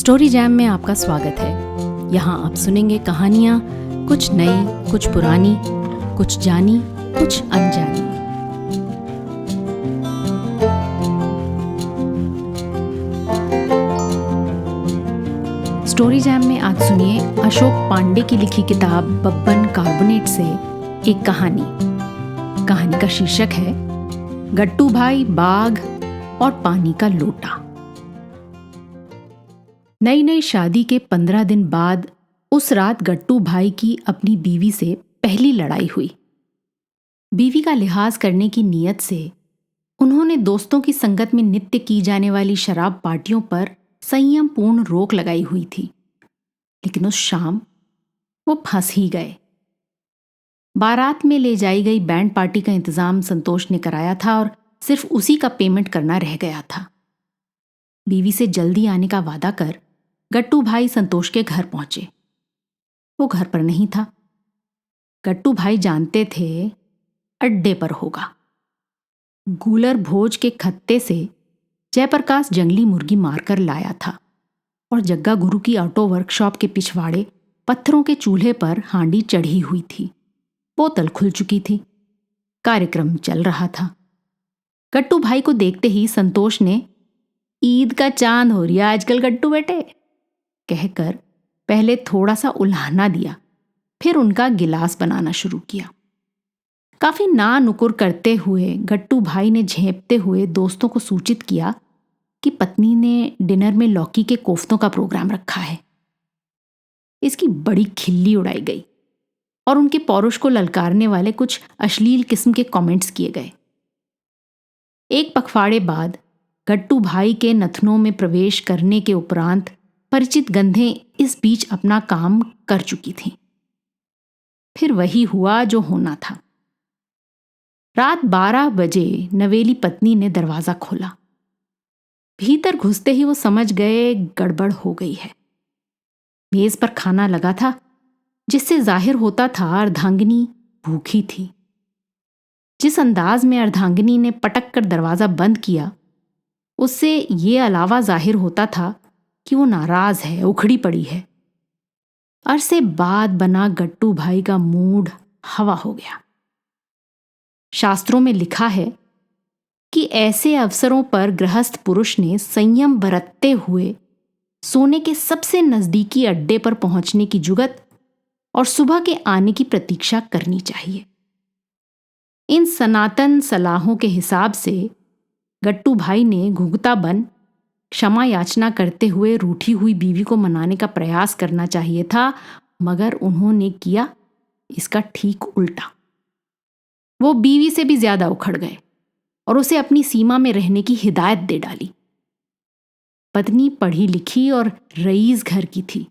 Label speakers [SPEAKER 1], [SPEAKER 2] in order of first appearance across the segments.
[SPEAKER 1] Story jam में आपका स्वागत है। यहाँ आप सुनेंगे कहानियाँ, कुछ नई, कुछ पुरानी, कुछ जानी, कुछ अनजानी। स्टोरी जैम में आज सुनिए अशोक पांडे की लिखी किताब बब्बन कार्बोनेट से एक कहानी का शीर्षक है गट्टू भाई, बाघ और पानी का लोटा। नई शादी के 15 दिन बाद उस रात गट्टू भाई की अपनी बीवी से पहली लड़ाई हुई। बीवी का लिहाज करने की नीयत से उन्होंने दोस्तों की संगत में नित्य की जाने वाली शराब पार्टियों पर संयम पूर्ण रोक लगाई हुई थी, लेकिन उस शाम वो फंस ही गए। बारात में ले जाई गई बैंड पार्टी का इंतजाम संतोष ने कराया था और सिर्फ उसी का पेमेंट करना रह गया था। बीवी से जल्दी आने का वादा कर गट्टू भाई संतोष के घर पहुंचे। वो घर पर नहीं था। गट्टू भाई जानते थे अड्डे पर होगा। गूलर भोज के खत्ते से जयप्रकाश जंगली मुर्गी मारकर लाया था और जग्गा गुरु की ऑटो वर्कशॉप के पिछवाड़े पत्थरों के चूल्हे पर हांडी चढ़ी हुई थी। बोतल खुल चुकी थी। कार्यक्रम चल रहा था। गट्टू भाई को देखते ही संतोष ने ईद का चांद हो रिया आजकल गट्टू बेटे कहकर पहले थोड़ा सा उल्हाना दिया, फिर उनका गिलास बनाना शुरू किया। काफी ना नुकुर करते हुए गट्टू भाई ने झेंपते हुए दोस्तों को सूचित किया कि पत्नी ने डिनर में लौकी के कोफ्तों का प्रोग्राम रखा है। इसकी बड़ी खिल्ली उड़ाई गई और उनके पौरुष को ललकारने वाले कुछ अश्लील किस्म के कमेंट्स किए गए। एक पखवाड़े बाद गट्टू भाई के नथनों में प्रवेश करने के उपरांत परिचित गंधें इस बीच अपना काम कर चुकी थीं। फिर वही हुआ जो होना था। रात 12 बजे नवेली पत्नी ने दरवाजा खोला। भीतर घुसते ही वो समझ गए गड़बड़ हो गई है। मेज पर खाना लगा था, जिससे जाहिर होता था अर्धांगिनी भूखी थी। जिस अंदाज में अर्धांगिनी ने पटक कर दरवाजा बंद किया, उससे ये अलावा जाहिर होता था कि वो नाराज है, उखड़ी पड़ी है। अरसे बाद बना गट्टू भाई का मूड हवा हो गया। शास्त्रों में लिखा है कि ऐसे अवसरों पर गृहस्थ पुरुष ने संयम बरतते हुए सोने के सबसे नजदीकी अड्डे पर पहुंचने की जुगत और सुबह के आने की प्रतीक्षा करनी चाहिए। इन सनातन सलाहों के हिसाब से गट्टू भाई ने घुघता बन क्षमा याचना करते हुए रूठी हुई बीवी को मनाने का प्रयास करना चाहिए था, मगर उन्होंने किया इसका ठीक उल्टा। वो बीवी से भी ज्यादा उखड़ गए और उसे अपनी सीमा में रहने की हिदायत दे डाली। पत्नी पढ़ी लिखी और रईस घर की थी,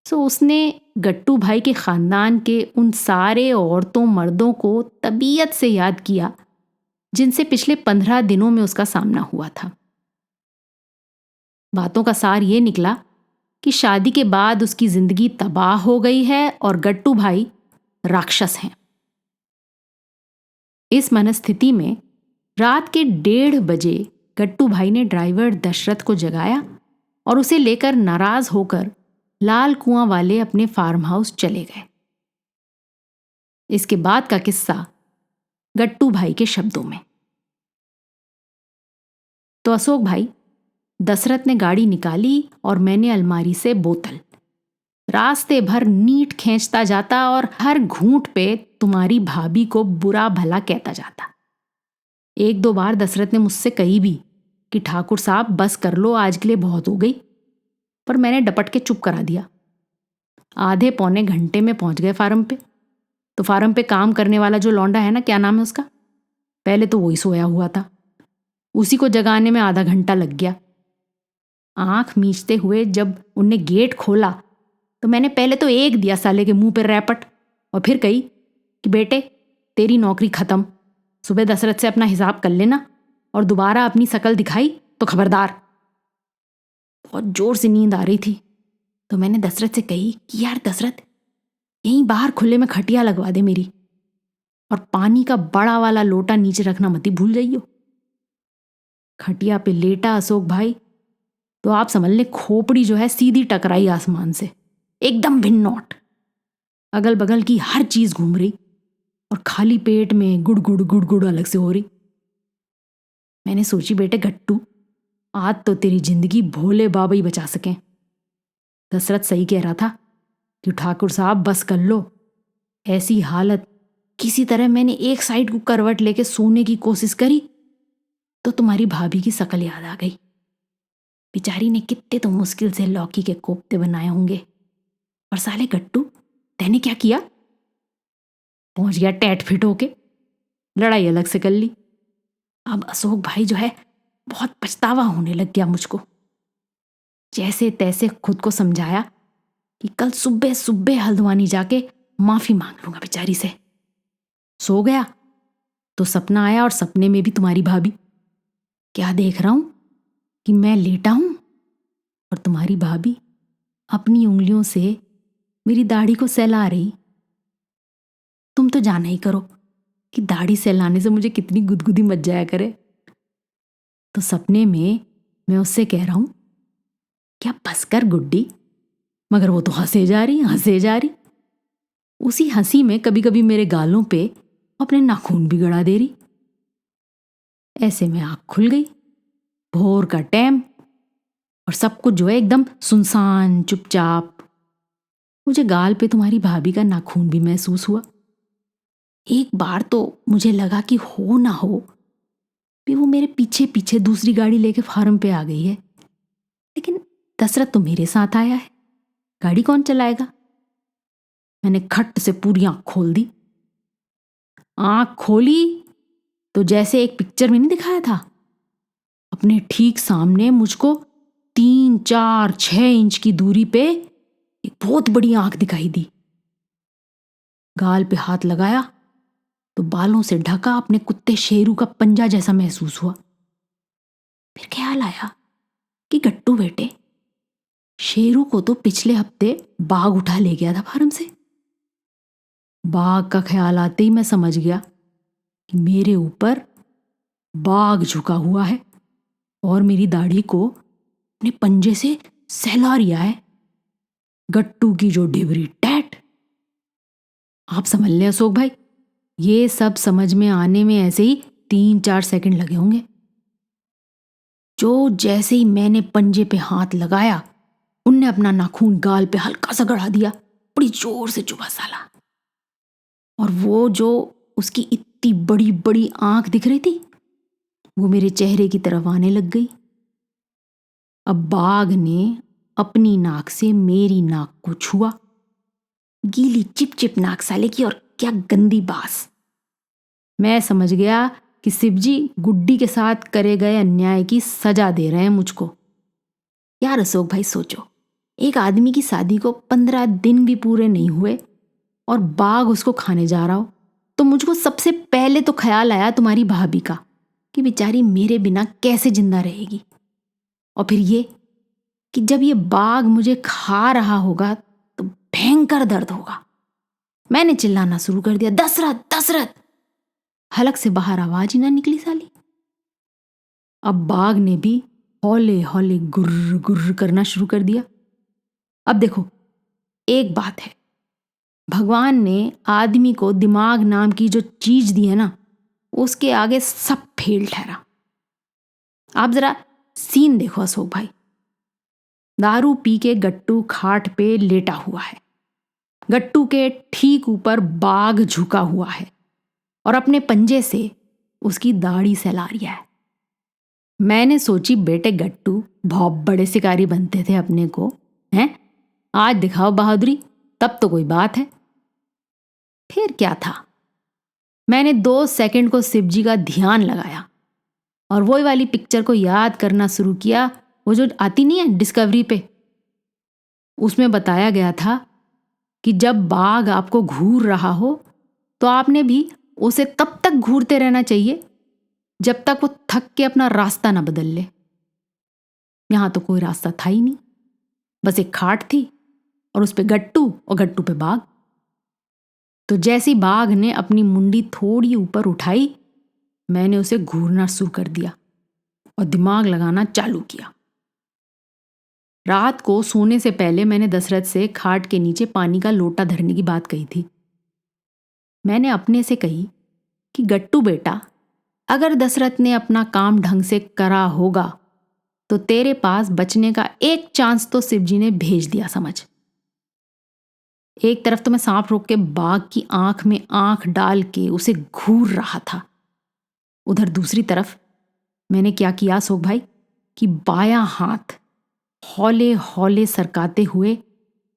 [SPEAKER 1] सो उसने गट्टू भाई के खानदान के उन सारे औरतों मर्दों को तबीयत से याद किया जिनसे पिछले 15 दिनों में उसका सामना हुआ था। बातों का सार ये निकला कि शादी के बाद उसकी जिंदगी तबाह हो गई है और गट्टू भाई राक्षस हैं। इस मनस्थिति में रात के 1:30 बजे गट्टू भाई ने ड्राइवर दशरथ को जगाया और उसे लेकर नाराज होकर लाल कुआं वाले अपने फार्म हाउस चले गए। इसके बाद का किस्सा गट्टू भाई के शब्दों में। तो अशोक भाई, दशरथ ने गाड़ी निकाली और मैंने अलमारी से बोतल। रास्ते भर नीट खींचता जाता और हर घूंट पे तुम्हारी भाभी को बुरा भला कहता जाता। 1-2 बार दशरथ ने मुझसे कही भी कि ठाकुर साहब बस कर लो, आज के लिए बहुत हो गई, पर मैंने डपट के चुप करा दिया। आधे पौने घंटे में पहुंच गए फार्म पे। तो फार्म पे काम करने वाला जो लौंडा है ना, क्या नाम है उसका, पहले तो वही सोया हुआ था। उसी को जगाने में आधा घंटा लग गया। आंख मीचते हुए जब उनने गेट खोला तो मैंने पहले तो एक दिया साले के मुंह पर रैपट और फिर कही कि बेटे तेरी नौकरी खत्म, सुबह दशरथ से अपना हिसाब कर लेना और दोबारा अपनी शकल दिखाई तो खबरदार। बहुत जोर से नींद आ रही थी तो मैंने दशरथ से कही कि यार दशरथ, यहीं बाहर खुले में खटिया लगवा दे मेरी, और पानी का बड़ा वाला लोटा नीचे रखना मत ही भूल जाइयो। खटिया पे लेटा अशोक भाई तो आप समझ ले खोपड़ी जो है सीधी टकराई आसमान से, एकदम भिन्नौट। अगल बगल की हर चीज घूम रही और खाली पेट में गुड़ गुड़ गुड़ गुड़ अलग से हो रही। मैंने सोची बेटे गट्टू, आज तो तेरी जिंदगी भोले बाबा ही बचा सकें। दशरथ सही कह रहा था कि ठाकुर साहब बस कर लो। ऐसी हालत, किसी तरह मैंने एक साइड को करवट लेके सोने की कोशिश करी तो तुम्हारी भाभी की शकल याद आ गई। बेचारी ने कितने तो मुश्किल से लौकी के कोफ्ते बनाए होंगे। और साले गट्टू, तैने क्या किया? पहुंच गया टैट फिट होके, लड़ाई अलग से कर ली। अब अशोक भाई जो है बहुत पछतावा होने लग गया मुझको। जैसे तैसे खुद को समझाया कि कल सुबह सुबह हल्द्वानी जाके माफी मांग लूंगा बेचारी से। सो गया तो सपना आया, और सपने में भी तुम्हारी भाभी। क्या देख रहा हूं कि मैं लेटा हूं और तुम्हारी भाभी अपनी उंगलियों से मेरी दाढ़ी को सहला रही। तुम तो जाना ही करो कि दाढ़ी सहलाने से मुझे कितनी गुदगुदी मच जाया करे। तो सपने में मैं उससे कह रहा हूं, क्या बस कर गुड्डी, मगर वो तो हंसे जा रही। उसी हंसी में कभी कभी मेरे गालों पे अपने नाखून भी गड़ा दे रही। ऐसे में आंख खुल गई, भोर का टाइम, और सब कुछ जो है एकदम सुनसान चुपचाप। मुझे गाल पे तुम्हारी भाभी का नाखून भी महसूस हुआ। एक बार तो मुझे लगा कि हो ना हो भी वो मेरे पीछे पीछे दूसरी गाड़ी लेके फार्म पे आ गई है। लेकिन दशरथ तो मेरे साथ आया है, गाड़ी कौन चलाएगा? मैंने खट से पूरी आंख खोल दी। आंख खोली तो जैसे एक पिक्चर में नहीं दिखाया था, अपने ठीक सामने मुझको 3, 4, 6 इंच की दूरी पे एक बहुत बड़ी आंख दिखाई दी। गाल पे हाथ लगाया तो बालों से ढका अपने कुत्ते शेरू का पंजा जैसा महसूस हुआ। फिर ख्याल आया कि गट्टू बेटे, शेरू को तो पिछले हफ्ते बाघ उठा ले गया था फार्म से। बाघ का ख्याल आते ही मैं समझ गया कि मेरे ऊपर बाघ झुका हुआ है और मेरी दाढ़ी को अपने पंजे से सहला रिया है। गट्टू की जो डिबरी टैट। आप समझ लें अशोक भाई, ये सब समझ में आने में ऐसे ही 3-4 सेकंड लगे होंगे। जो जैसे ही मैंने पंजे पे हाथ लगाया, उनने अपना नाखून गाल पे हल्का सा गड़ा दिया, बड़ी जोर से चुभा साला। और वो जो उसकी इतनी बड़ी बड़ी आंख दिख रही थी, वो मेरे चेहरे की तरफ आने लग गई। अब बाघ ने अपनी नाक से मेरी नाक को छुआ। गीली चिपचिप नाक साले की, और क्या गंदी बास। मैं समझ गया कि शिवजी गुड्डी के साथ करे गए अन्याय की सजा दे रहे हैं मुझको। यार अशोक भाई सोचो, एक आदमी की शादी को 15 दिन भी पूरे नहीं हुए और बाघ उसको खाने जा रहा हो, तो मुझको सबसे पहले तो ख्याल आया तुम्हारी भाभी का कि बेचारी मेरे बिना कैसे जिंदा रहेगी। और फिर ये कि जब ये बाघ मुझे खा रहा होगा तो भयंकर दर्द होगा। मैंने चिल्लाना शुरू कर दिया, दशरथ दशरथ। हलक से बाहर आवाज ही ना निकली साली। अब बाघ ने भी हौले हौले गुर्र गुर्र करना शुरू कर दिया। अब देखो, एक बात है, भगवान ने आदमी को दिमाग नाम की जो चीज दी है ना, उसके आगे सब फेल ठहरा। आप जरा सीन देखो अशोक भाई, दारू पी के गट्टू खाट पे लेटा हुआ है, गट्टू के ठीक ऊपर बाघ झुका हुआ है और अपने पंजे से उसकी दाढ़ी सहला रिया है। मैंने सोची बेटे गट्टू, बहुत बड़े शिकारी बनते थे अपने को, हैं? आज दिखाओ बहादुरी, तब तो कोई बात है। फिर क्या था, मैंने 2 सेकंड को शिवजी का ध्यान लगाया और वही वाली पिक्चर को याद करना शुरू किया, वो जो आती नहीं है डिस्कवरी पे। उसमें बताया गया था कि जब बाघ आपको घूर रहा हो तो आपने भी उसे तब तक घूरते रहना चाहिए जब तक वो थक के अपना रास्ता ना बदल ले। यहां तो कोई रास्ता था ही नहीं, बस एक खाट थी और उस पे गट्टू और गट्टू पे बाघ। तो जैसी बाघ ने अपनी मुंडी थोड़ी ऊपर उठाई, मैंने उसे घूरना शुरू कर दिया और दिमाग लगाना चालू किया। रात को सोने से पहले मैंने दशरथ से खाट के नीचे पानी का लोटा धरने की बात कही थी। मैंने अपने से कही कि गट्टू बेटा, अगर दशरथ ने अपना काम ढंग से करा होगा तो तेरे पास बचने का एक चांस तो शिव जी ने भेज दिया समझ। एक तरफ तो मैं सांप रोक के बाघ की आंख में आंख डाल के उसे घूर रहा था, उधर दूसरी तरफ मैंने क्या किया अशोक भाई कि बायां हाथ हौले हौले सरकाते हुए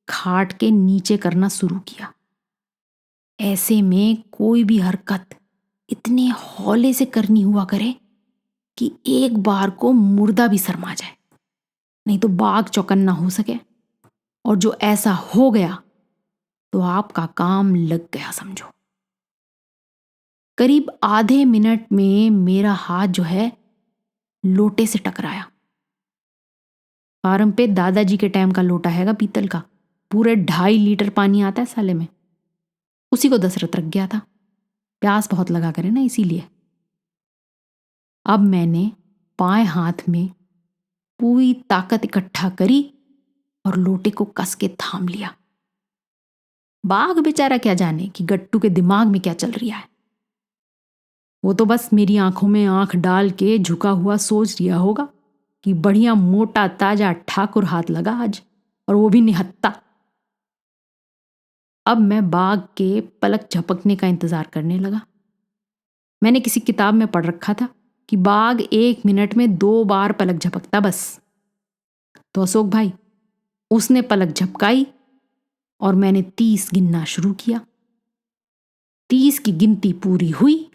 [SPEAKER 1] खाट के नीचे करना शुरू किया। ऐसे में कोई भी हरकत इतने हौले से करनी हुआ करे कि एक बार को मुर्दा भी शर्मा जाए, नहीं तो बाघ चौकन्ना हो सके। और जो ऐसा हो गया तो आपका काम लग गया समझो। करीब आधे मिनट में मेरा हाथ जो है लोटे से टकराया। फार्म पे दादाजी के टाइम का लोटा हैगा पीतल का, पूरे 2.5 लीटर पानी आता है साले में। उसी को दशरथ रख गया था, प्यास बहुत लगा करे ना इसीलिए। अब मैंने बाएं हाथ में पूरी ताकत इकट्ठा करी और लोटे को कस के थाम लिया। बाघ बेचारा क्या जाने कि गट्टू के दिमाग में क्या चल रहा है। वो तो बस मेरी आंखों में आंख डाल के झुका हुआ सोच रिया होगा कि बढ़िया मोटा ताजा ठाकुर हाथ लगा आज, और वो भी निहत्ता। अब मैं बाघ के पलक झपकने का इंतजार करने लगा। मैंने किसी किताब में पढ़ रखा था कि बाघ 1 मिनट में 2 बार पलक झपकता बस। तो अशोक भाई, उसने पलक झपकाई और मैंने 30 गिनना शुरू किया। 30 की गिनती पूरी हुई,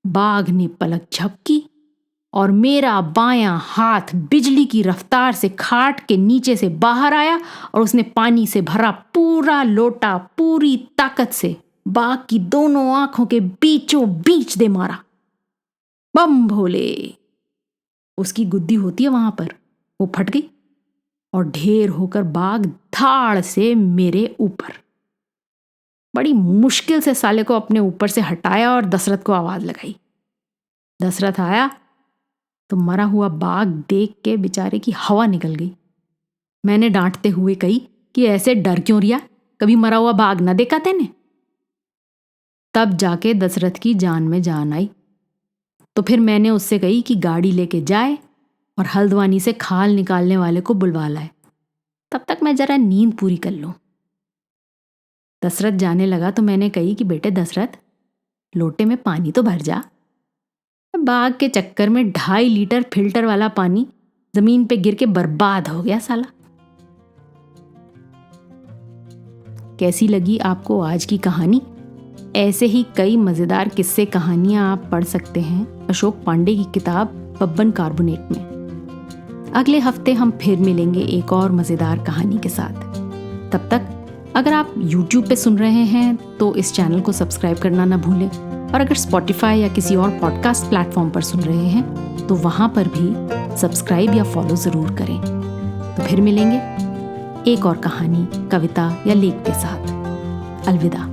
[SPEAKER 1] बाघ ने पलक झपकी और मेरा बायां हाथ बिजली की रफ्तार से खाट के नीचे से बाहर आया और उसने पानी से भरा पूरा लोटा पूरी ताकत से बाघ की दोनों आंखों के बीचों बीच दे मारा। बम भोले! उसकी गुद्दी होती है वहां पर, वो फट गई और ढेर होकर बाघ धाड़ से मेरे ऊपर। बड़ी मुश्किल से साले को अपने ऊपर से हटाया और दशरथ को आवाज लगाई। दशरथ आया तो मरा हुआ बाघ देख के बेचारे की हवा निकल गई। मैंने डांटते हुए कही कि ऐसे डर क्यों रिया, कभी मरा हुआ बाघ ना देखा तेने? तब जाके दशरथ की जान में जान आई। तो फिर मैंने उससे कही कि गाड़ी लेके जाए और हल्द्वानी से खाल निकालने वाले को बुलवा लाए, तब तक मैं जरा नींद पूरी कर लूं। दशरथ जाने लगा तो मैंने कही कि बेटे दशरथ, लोटे में पानी तो भर जा। बाघ के चक्कर में 2.5 लीटर फिल्टर वाला पानी जमीन पे गिर के बर्बाद हो गया साला। कैसी लगी आपको आज की कहानी? ऐसे ही कई मजेदार किस्से कहानियां आप पढ़ सकते हैं अशोक पांडे की किताब बब्बन कार्बोनेट में। अगले हफ्ते हम फिर मिलेंगे एक और मजेदार कहानी के साथ। तब तक अगर आप YouTube पे सुन रहे हैं तो इस चैनल को सब्सक्राइब करना ना भूलें, और अगर Spotify या किसी और पॉडकास्ट प्लेटफॉर्म पर सुन रहे हैं तो वहां पर भी सब्सक्राइब या फॉलो जरूर करें। तो फिर मिलेंगे एक और कहानी, कविता या लेख के साथ। अलविदा।